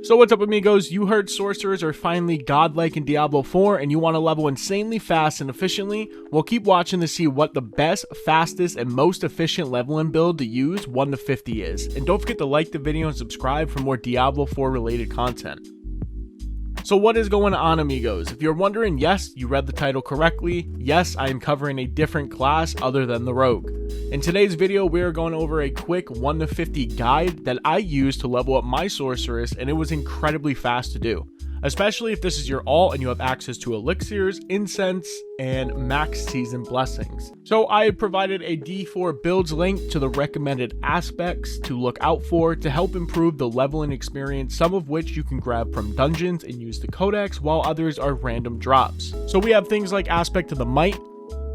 So what's up amigos, you heard sorcerers are finally godlike in Diablo 4 and you want to level insanely fast and efficiently? Well, keep watching to see what the best, fastest, and most efficient leveling build to use 1 to 50 is. And don't forget to like the video and subscribe for more Diablo 4 related content. So what is going on amigos? If you're wondering, yes, you read the title correctly. Yes, I am covering a different class other than the rogue. In today's video, we are going over a quick 1 to 50 guide that I used to level up my sorceress, and it was incredibly fast to do. Especially if this is your alt and you have access to elixirs, incense, and max season blessings. So I provided a D4 builds link to the recommended aspects to look out for to help improve the leveling experience, some of which you can grab from dungeons and use the codex, while others are random drops. So we have things like aspect of the might,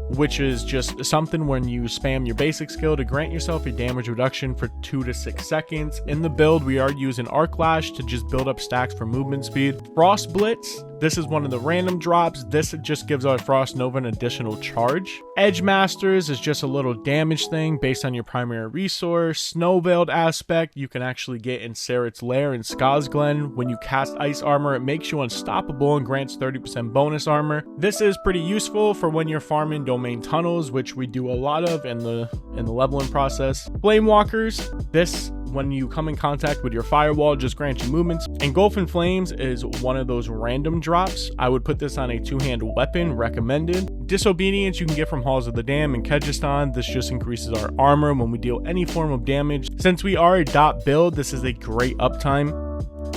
which is just something when you spam your basic skill to grant yourself a damage reduction for 2 to 6 seconds. In the build, we are using Arc Lash to just build up stacks for movement speed. Frost Blitz, this is one of the random drops. This just gives our Frost Nova an additional charge. Edge Masters is just a little damage thing based on your primary resource. Snow Veiled aspect, you can actually get in Serret's Lair and Ska's Glen. When you cast Ice Armor, it makes you unstoppable and grants 30% bonus armor. This is pretty useful for when you're farming domain tunnels, which we do a lot of in the leveling process. Flame Walkers, this when you come in contact with your firewall just grants you movements. Engulfing Flames is one of those random drops. I would put this on a two-handed weapon, recommended. Disobedience you can get from Halls of the Dam and Kyrgyzstan. This just increases our armor when we deal any form of damage. Since we are a dot build, this is a great uptime.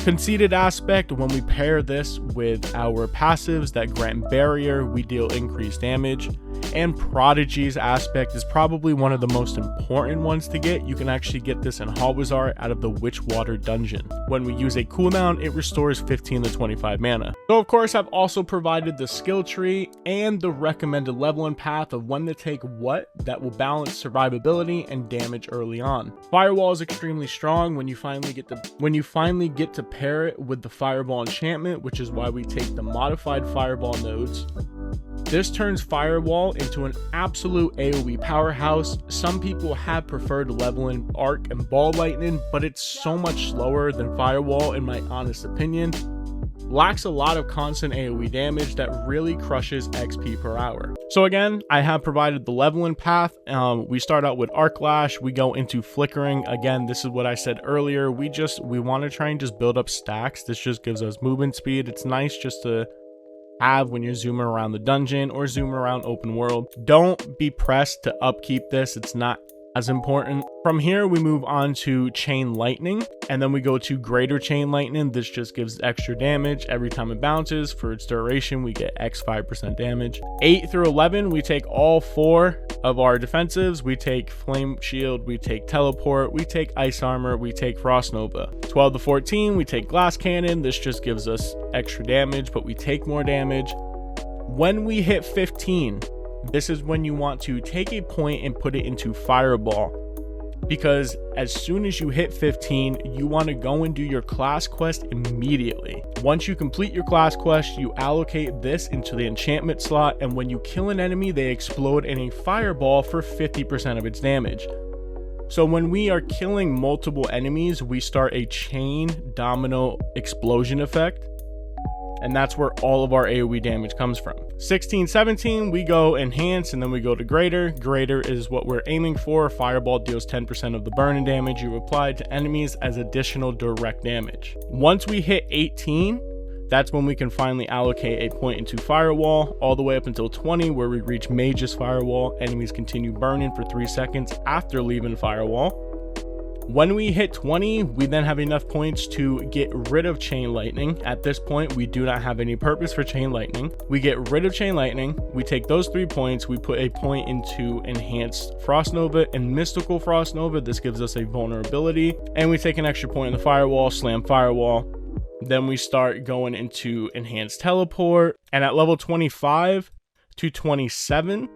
Conceited aspect, when we pair this with our passives that grant barrier, we deal increased damage. And Prodigy's aspect is probably one of the most important ones to get. You can actually get this in Hallwazar out of the Witchwater dungeon. When we use a cooldown, it restores 15 to 25 mana. So of course, I've also provided the skill tree and the recommended leveling path of when to take what that will balance survivability and damage early on. Firewall is extremely strong when you finally get to pair it with the Fireball enchantment, which is why we take the modified Fireball nodes. This turns Firewall into an absolute AoE powerhouse. Some people have preferred leveling Arc and Ball Lightning, but it's so much slower than Firewall in my honest opinion. Lacks a lot of constant AoE damage that really crushes XP per hour. So again, I have provided the leveling path. We start out with Arc Lash, we go into Flickering. Again, this is what I said earlier. We want to try and just build up stacks. This just gives us movement speed. It's nice just to have when you're zooming around the dungeon or zooming around open world. Don't be pressed to upkeep this. It's not as important. From here, we move on to Chain Lightning, and then we go to Greater Chain Lightning. This just gives extra damage every time it bounces. For its duration, we get X 5% damage. 8 through 11, we take all 4 of our defensives. We take Flame Shield, we take Teleport, we take Ice Armor, we take Frost Nova. 12 to 14, we take Glass Cannon. This just gives us extra damage, but we take more damage. When we hit 15, this is when you want to take a point and put it into Fireball, because as soon as you hit 15, you want to go and do your class quest immediately. Once you complete your class quest, you allocate this into the enchantment slot, and when you kill an enemy, they explode in a fireball for 50% of its damage. So when we are killing multiple enemies, we start a chain domino explosion effect, and that's where all of our AoE damage comes from. 16, 17, we go Enhance, and then we go to Greater. Greater is what we're aiming for. Fireball deals 10% of the burning damage you apply to enemies as additional direct damage. Once we hit 18, that's when we can finally allocate a point into Firewall, all the way up until 20, where we reach Mage's Firewall. Enemies continue burning for 3 seconds after leaving Firewall. When we hit 20, we then have enough points to get rid of Chain Lightning. At this point, we do not have any purpose for Chain Lightning. We get rid of Chain Lightning, we take those 3 points, we put a point into Enhanced Frost Nova and Mystical Frost Nova. This gives us a vulnerability, and we take an extra point in the Firewall, slam Firewall. Then we start going into Enhanced Teleport, and at level 25 to 27,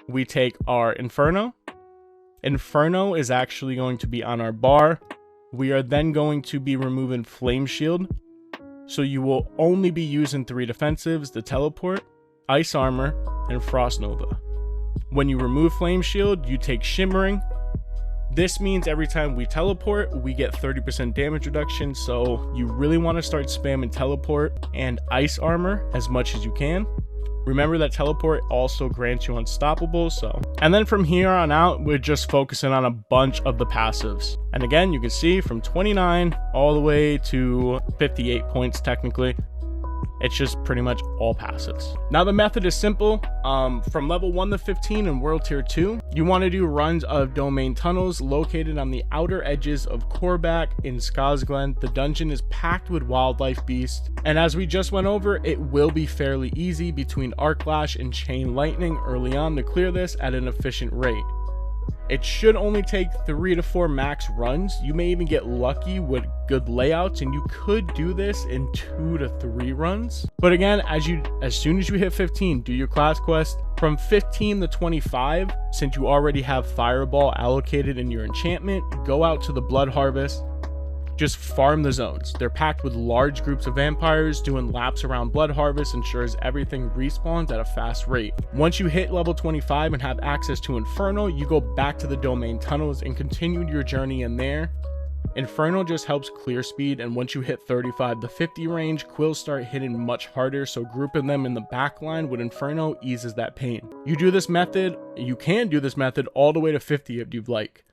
we take our Inferno. Inferno is actually going to be on our bar. We are then going to be removing Flame Shield. So you will only be using 3 defensives, the Teleport, Ice Armor, and Frost Nova. When you remove Flame Shield, you take Shimmering. This means every time we teleport, we get 30% damage reduction, so you really want to start spamming teleport and ice armor as much as you can. Remember that teleport also grants you unstoppable, and then from here on out, we're just focusing on a bunch of the passives. And again, you can see from 29 all the way to 58 points technically. It's just pretty much all passives. Now the method is simple. From level 1 to 15 in World Tier 2, you want to do runs of domain tunnels located on the outer edges of Korvac in Skazglen. The dungeon is packed with wildlife beasts, and as we just went over, it will be fairly easy between Arc Lash and Chain Lightning early on to clear this at an efficient rate. It should only take 3 to 4 max runs. You may even get lucky with good layouts, and you could do this in 2 to 3 runs. But again, as soon as you hit 15, do your class quest. From 15 to 25, since you already have Fireball allocated in your enchantment, go out to the Blood Harvest. Just farm the zones. They're packed with large groups of vampires. Doing laps around Blood Harvest ensures everything respawns at a fast rate. Once you hit level 25 and have access to Inferno, you go back to the domain tunnels and continue your journey in there. Inferno just helps clear speed, and once you hit 35 to 50 range, quills start hitting much harder, so grouping them in the back line with Inferno eases that pain. You can do this method all the way to 50 if you'd like.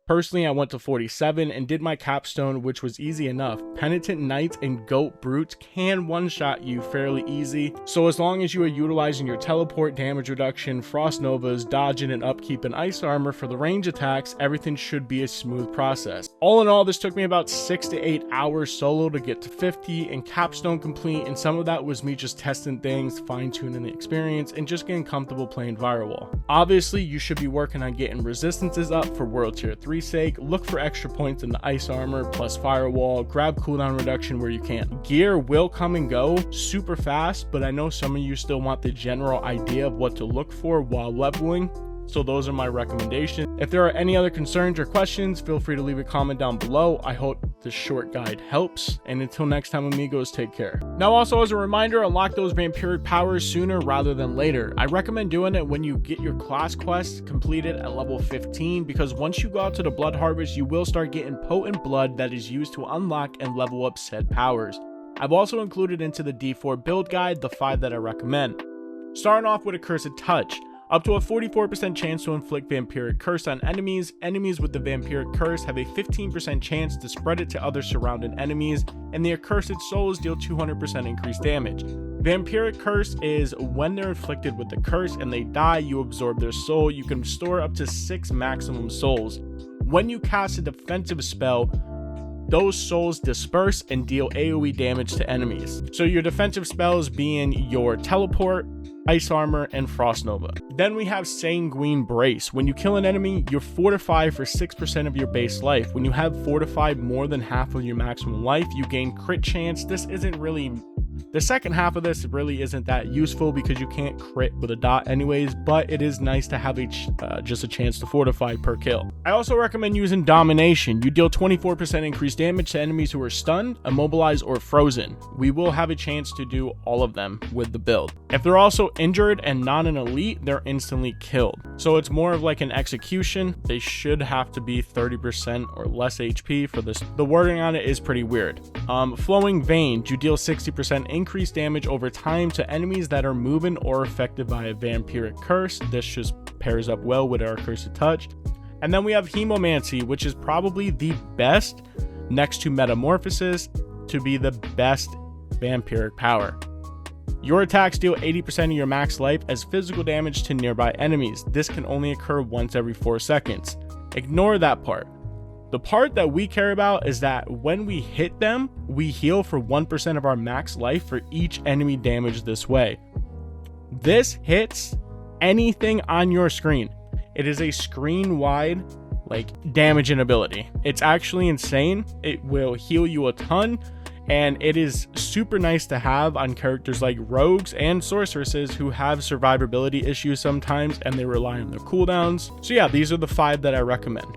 Personally, I went to 47 and did my capstone, which was easy enough. Penitent Knights and Goat Brutes can one-shot you fairly easy, so as long as you are utilizing your teleport, damage reduction, frost novas, dodging and upkeep, and ice armor for the range attacks, everything should be a smooth process. All in all, this took me about 6 to 8 hours solo to get to 50 and capstone complete, and some of that was me just testing things, fine-tuning the experience, and just getting comfortable playing Firewall. Obviously, you should be working on getting resistances up for World Tier 3 sake. Look for extra points in the ice armor plus Firewall. Grab cooldown reduction where you can. Gear will come and go super fast, but I know some of you still want the general idea of what to look for while leveling, so those are my recommendations. If there are any other concerns or questions, feel free to leave a comment down below. I hope this short guide helps, and until next time, amigos, take care. Now also, as a reminder, unlock those vampiric powers sooner rather than later. I recommend doing it when you get your class quest completed at level 15, because once you go out to the Blood Harvest, you will start getting potent blood that is used to unlock and level up said powers. I've also included into the D4 build guide the 5 that I recommend. Starting off with Accursed Touch. Up to a 44% chance to inflict Vampiric Curse on enemies. Enemies with the Vampiric Curse have a 15% chance to spread it to other surrounding enemies, and the Accursed Souls deal 200% increased damage. Vampiric Curse is when they're inflicted with the curse and they die, you absorb their soul. You can store up to 6 maximum souls. When you cast a defensive spell, those souls disperse and deal AoE damage to enemies. So your defensive spells being your teleport, ice armor, and frost nova. Then we have Sanguine Brace. When you kill an enemy, you're fortified for 6% of your base life. When you have fortified more than half of your maximum life, you gain crit chance. The second half of this really isn't that useful because you can't crit with a dot anyways, but it is nice to have just a chance to fortify per kill. I also recommend using Domination. You deal 24% increased damage to enemies who are stunned, immobilized, or frozen. We will have a chance to do all of them with the build. If they're also injured and not an elite, they're instantly killed. So it's more of like an execution. They should have to be 30% or less HP for this. The wording on it is pretty weird. Flowing Veins. You deal 60% increased damage over time to enemies that are moving or affected by a Vampiric Curse. This just pairs up well with our Accursed Touch. And then we have Hemomancy, which is probably the best next to Metamorphosis to be the best vampiric power. Your attacks deal 80% of your max life as physical damage to nearby enemies. This can only occur once every 4 seconds. Ignore that part. The part that we care about is that when we hit them, we heal for 1% of our max life for each enemy damaged this way. This hits anything on your screen. It is a screen-wide damaging ability. It's actually insane. It will heal you a ton, and it is super nice to have on characters like rogues and sorceresses who have survivability issues sometimes and they rely on their cooldowns. So yeah, these are the 5 that I recommend.